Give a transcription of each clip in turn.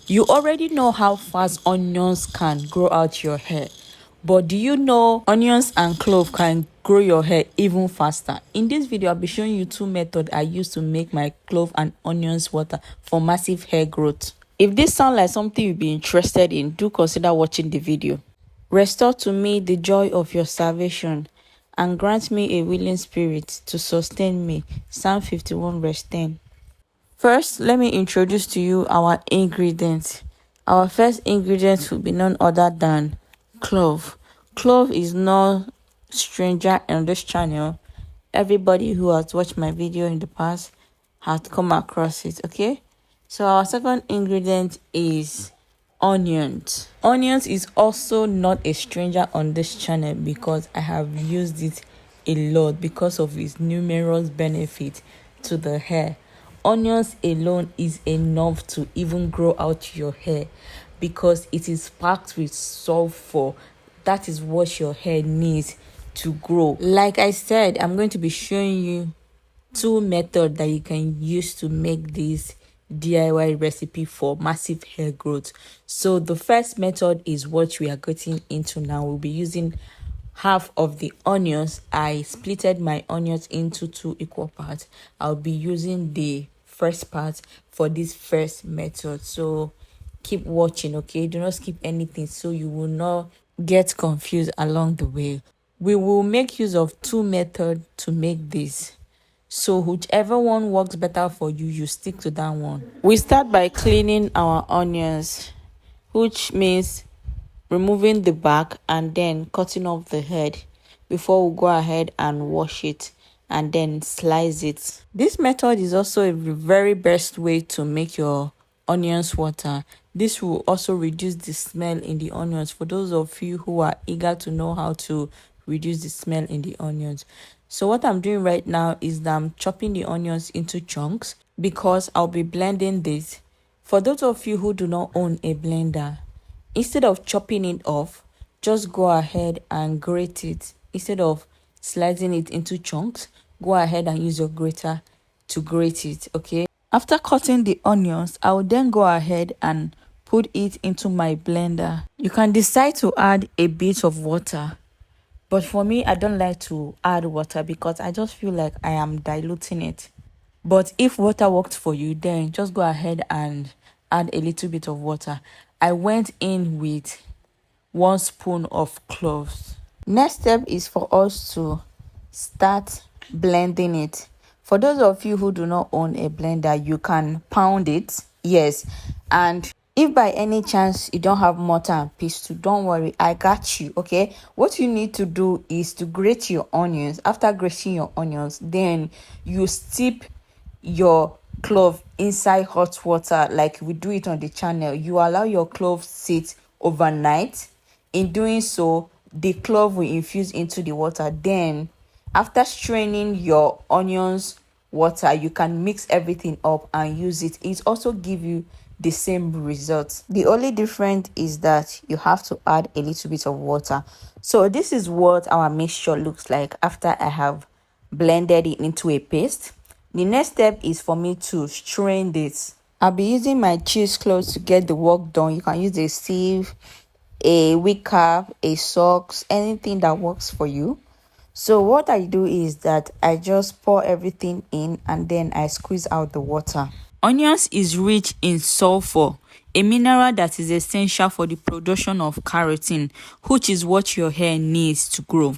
You already know how fast onions can grow out your hair, but do you know onions and clove can grow your hair even faster? In this video, I'll be showing you two methods I use to make my clove and onions water for massive hair growth. If this sounds like something you'd be interested in, do consider watching the video. Restore to me the joy of your salvation, and grant me a willing spirit to sustain me. Psalm 51 verse 10. First, let me introduce to you our ingredients. Our first ingredient will be none other than clove. Clove is no stranger on this channel. Everybody who has watched my video in the past has come across it, okay? So our second ingredient is onions. Onions is also not a stranger on this channel because I have used it a lot because of its numerous benefits to the hair. Onions alone is enough to even grow out your hair because it is packed with sulfur. That is what your hair needs to grow. Like I said, I'm going to be showing you two methods that you can use to make this DIY recipe for massive hair growth. So the first method is what we are getting into now. We'll be using half of the onions. I splitted my onions into two equal parts. I'll be using the first part for this first method, so keep watching, okay? Do not skip anything so you will not get confused along the way. We will make use of two methods to make this, so whichever one works better for you, you stick to that one. We start by cleaning our onions, which means removing the back and then cutting off the head before we go ahead and wash it and then slice it. This method is also a very best way to make your onions water. This will also reduce the smell in the onions for those of you who are eager to know how to reduce the smell in the onions. So what I'm doing right now is that I'm chopping the onions into chunks because I'll be blending this. For those of you who do not own a blender, instead of chopping it off, just go ahead and grate it. Instead of slicing it into chunks, go ahead and use your grater to grate it, okay? After cutting the onions, I will then go ahead and put it into my blender. You can decide to add a bit of water, but for me, I don't like to add water because I just feel like I am diluting it. But if water worked for you, then just go ahead and add a little bit of water. I went in with 1 spoon of cloves. Next step is for us to start blending it. For those of you who do not own a blender, you can pound it, yes. And if by any chance you don't have mortar and pestle, don't worry, I got you, okay? What you need to do is to grate your onions. After grating your onions, then you steep your clove inside hot water like we do it on the channel. You allow your clove sit overnight. In doing so, the clove will infuse into the water. Then after straining your onions water, you can mix everything up and use it. It also give you the same results. The only difference is that you have to add a little bit of water. So this is what our mixture looks like after I have blended it into a paste. The next step is for me to strain this. I'll be using my cheesecloth to get the work done. You can use a sieve, a wig cap, a socks, anything that works for you. So what I do is that I just pour everything in and then I squeeze out the water. Onions is rich in sulfur, a mineral that is essential for the production of keratin, which is what your hair needs to grow.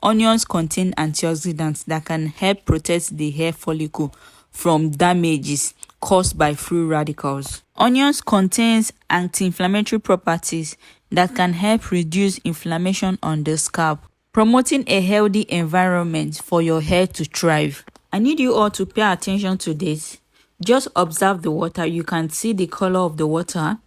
Onions contain antioxidants that can help protect the hair follicle from damages caused by free radicals. Onions contains anti-inflammatory properties that can help reduce inflammation on the scalp, promoting a healthy environment for your hair to thrive. I need you all to pay attention to this. Just observe the water. You can see the color of the water.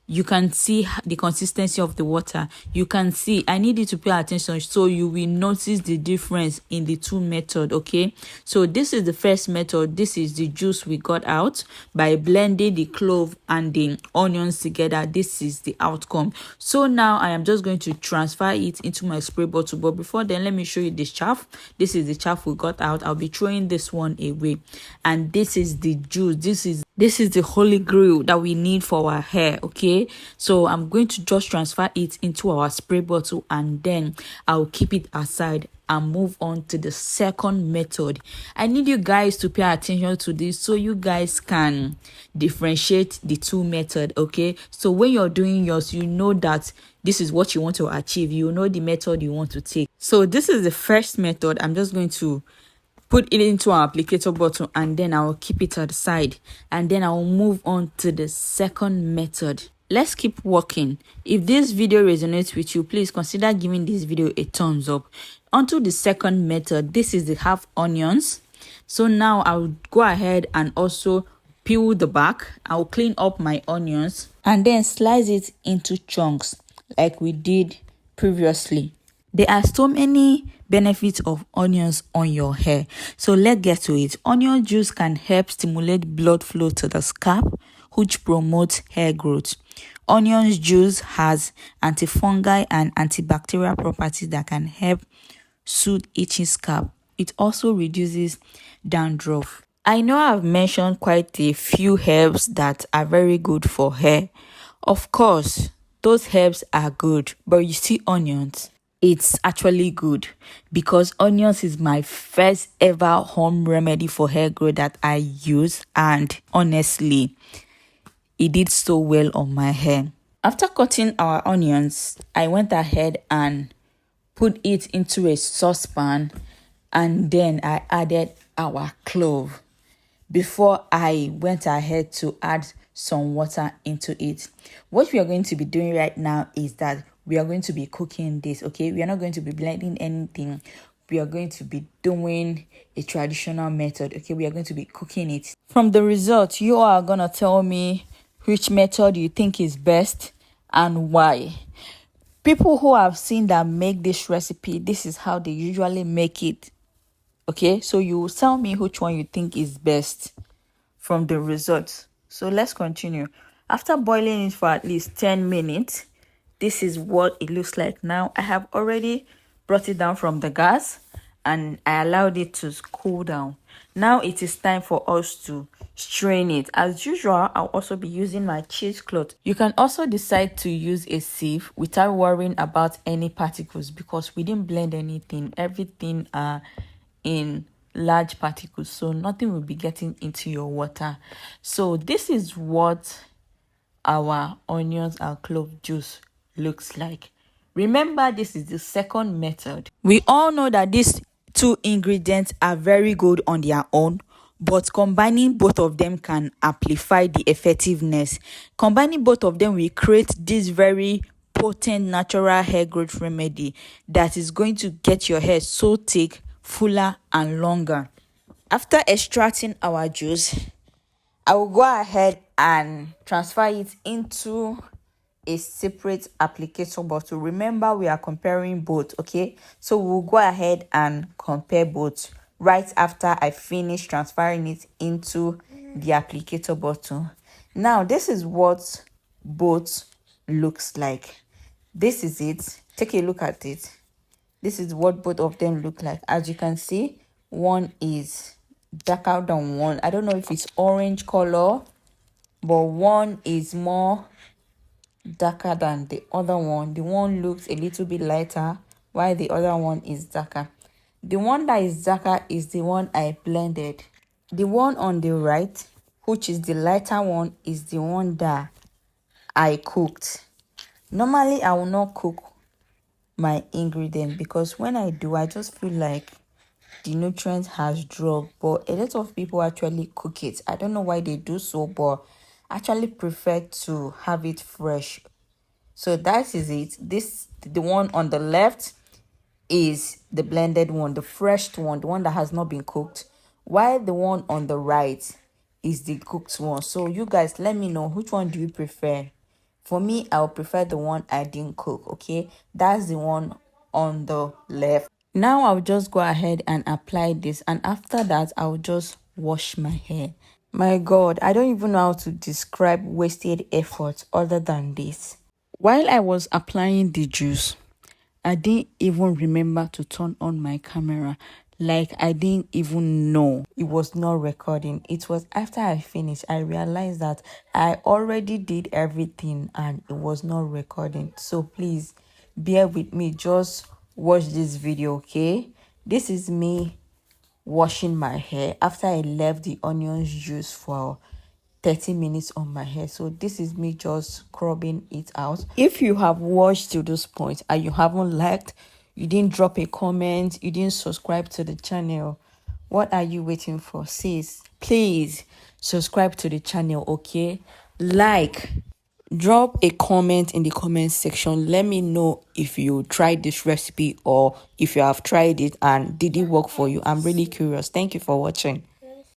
you can see the consistency of the water. You can see, I need you to pay attention so you will notice the difference in the two method. Okay, so this is the first method. This is the juice we got out by blending the clove and the onions together. This is the outcome. So now I am just going to transfer it into my spray bottle, but before then, let me show you the chaff. This is the chaff we got out. I'll be throwing this one away, and this is the juice. This is the holy grail that we need for our hair. Okay, so I'm going to just transfer it into our spray bottle, and then I'll keep it aside and move on to the second method. I need you guys to pay attention to this so you guys can differentiate the two method. Okay, so when you're doing yours, you know that this is what you want to achieve. You know the method you want to take. So this is the first method. I'm just going to put it into our applicator bottle, and then I'll keep it at the side, and then I'll move on to the second method. Let's keep working. If this video resonates with you, please consider giving this video a thumbs up. Onto the second method. This is the half onions. So now I'll go ahead and also peel the back. I'll clean up my onions and then slice it into chunks like we did previously. There are so many benefits of onions on your hair. So let's get to it. Onion juice can help stimulate blood flow to the scalp, which promotes hair growth. Onion juice has antifungal and antibacterial properties that can help soothe itchy scalp. It also reduces dandruff. I know I've mentioned quite a few herbs that are very good for hair. Of course, those herbs are good, but you see onions, it's actually good because onions is my first ever home remedy for hair growth that I use, and honestly, it did so well on my hair. After cutting our onions, I went ahead and put it into a saucepan, and then I added our clove before I went ahead to add some water into it. What we are going to be doing right now is that we are going to be cooking this. Okay, we are not going to be blending anything. We are going to be doing a traditional method. Okay, we are going to be cooking it. From the result, you are gonna tell me which method you think is best and why. People who have seen that make this recipe, this is how they usually make it. Okay, so you tell me which one you think is best from the results. So let's continue. After boiling it for at least 10 minutes, this is what it looks like now. I have already brought it down from the gas and I allowed it to cool down. Now it is time for us to strain it. As usual, I'll also be using my cheesecloth. You can also decide to use a sieve without worrying about any particles because we didn't blend anything. Everything in large particles, so nothing will be getting into your water. So this is what our onions and clove juice looks like. Remember, this is the second method. We all know that these two ingredients are very good on their own, but combining both of them can amplify the effectiveness. Combining both of them will create this very potent natural hair growth remedy that is going to get your hair so thick, fuller and longer. After extracting our juice, I will go ahead and transfer it into a separate applicator bottle. Remember, we are comparing both. Okay, so we'll go ahead and compare both right after I finish transferring it into the applicator bottle. Now this is what both looks like. This is it. Take a look at it. This is what both of them look like. As you can see, one is darker than one. I don't know if it's orange color, but one is more darker than the other one. The one looks a little bit lighter while the other one is darker. The one that is darker is the one I blended. The one on the right, which is the lighter one, is the one that I cooked. Normally I will not cook my ingredient because when I do, I just feel like the nutrient has dropped, but a lot of people actually cook it. I don't know why they do so, but actually prefer to have it fresh. So that is it. The one on the left is the blended one, the fresh one, the one that has not been cooked, while the one on the right is the cooked one. So you guys let me know, which one do you prefer? For me, I would prefer the one I didn't cook, okay? That's the one on the left. Now I'll just go ahead and apply this, and after that I'll just wash my hair. My God, I don't even know how to describe wasted effort other than this. While I was applying the juice, I didn't even remember to turn on my camera. Like, I didn't even know it was not recording. It was after I finished, I realized that I already did everything and it was not recording. So please bear with me. Just watch this video, okay? This is me washing my hair after I left the onions juice for 30 minutes on my hair. So this is me just scrubbing it out. If you have watched to this point and you haven't liked, you didn't drop a comment, you didn't subscribe to the channel, what are you waiting for? Sis, please subscribe to the channel, okay? Like, drop a comment in the comment section. Let me know if you tried this recipe or if you have tried it and did it work for you. I'm really curious. Thank you for watching.